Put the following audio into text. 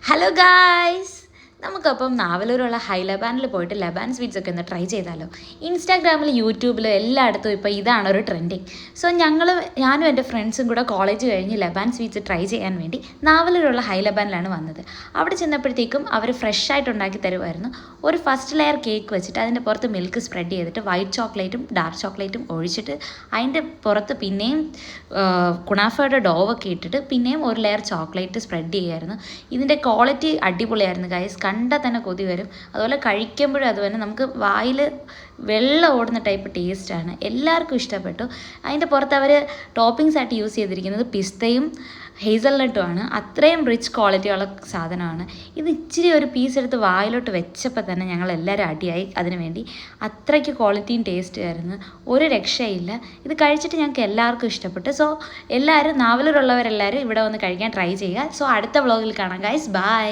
Hello guys, നമുക്കപ്പം നാവലൂരുള്ള high ലബാനിൽ പോയിട്ട് Laban sweets ഒക്കെ ഒന്ന് ട്രൈ ചെയ്താലോ. ഇൻസ്റ്റാഗ്രാമിൽ യൂട്യൂബിൽ എല്ലായിടത്തും ഇപ്പോൾ ഇതാണ് ഒരു ട്രെൻഡിങ്. സോ ഞാനും എൻ്റെ ഫ്രണ്ട്സും കൂടെ കോളേജ് കഴിഞ്ഞ് ലബാൻ സ്വീറ്റ്സ് ട്രൈ ചെയ്യാൻ വേണ്ടി നാവലൂരുള്ള ഹൈ ലബാനിലാണ് വന്നത്. അവിടെ ചെന്നപ്പോഴത്തേക്കും അവർ ഫ്രഷ് ആയിട്ട് ഉണ്ടാക്കി തരുമായിരുന്നു. ഒരു ഫസ്റ്റ് ലെയർ കേക്ക് വെച്ചിട്ട് അതിൻ്റെ പുറത്ത് മിൽക്ക് സ്പ്രെഡ് ചെയ്തിട്ട് വൈറ്റ് ചോക്ലേറ്റും ഡാർക്ക് ചോക്ലേറ്റും ഒഴിച്ചിട്ട് അതിൻ്റെ പുറത്ത് പിന്നെയും കുണാഫയുടെ ഡോവൊക്കെ ഇട്ടിട്ട് പിന്നെയും ഒരു ലെയർ ചോക്ലേറ്റ് സ്പ്രെഡ് ചെയ്യുമായിരുന്നു. ഇതിൻ്റെ ക്വാളിറ്റി അടിപൊളിയായിരുന്നു ഗൈസ്, കണ്ടാൽ തന്നെ കൊതി വരും. അതുപോലെ കഴിക്കുമ്പോഴും അതുപോലെ നമുക്ക് വായിൽ വെള്ളം ഓടുന്ന ടൈപ്പ് ടേസ്റ്റാണ്. എല്ലാവർക്കും ഇഷ്ടപ്പെട്ടു. അതിൻ്റെ പുറത്ത് അവർ ടോപ്പിങ്സ് ആയിട്ട് യൂസ് ചെയ്തിരിക്കുന്നത് പിസ്തയും ഹേസൽനട്ടുമാണ്. അത്രയും റിച്ച് ക്വാളിറ്റിയുള്ള സാധനമാണ് ഇത്. ഇച്ചിരി ഒരു പീസ് എടുത്ത് വായിലോട്ട് വെച്ചപ്പോൾ തന്നെ ഞങ്ങൾ എല്ലാവരും അടിയായി അതിന് വേണ്ടി. അത്രയ്ക്ക് ക്വാളിറ്റിയും ടേസ്റ്റും ആയിരുന്നു, ഒരു രക്ഷയില്ല. ഇത് കഴിച്ചിട്ട് ഞങ്ങൾക്ക് എല്ലാവർക്കും ഇഷ്ടപ്പെട്ടു. സോ എല്ലാവരും നാവലൂരുള്ളവരെല്ലാവരും ഇവിടെ വന്ന് കഴിക്കാൻ ട്രൈ ചെയ്യുക. സോ അടുത്ത വ്ളോഗിൽ കാണാം ഗൈസ്, ബൈ.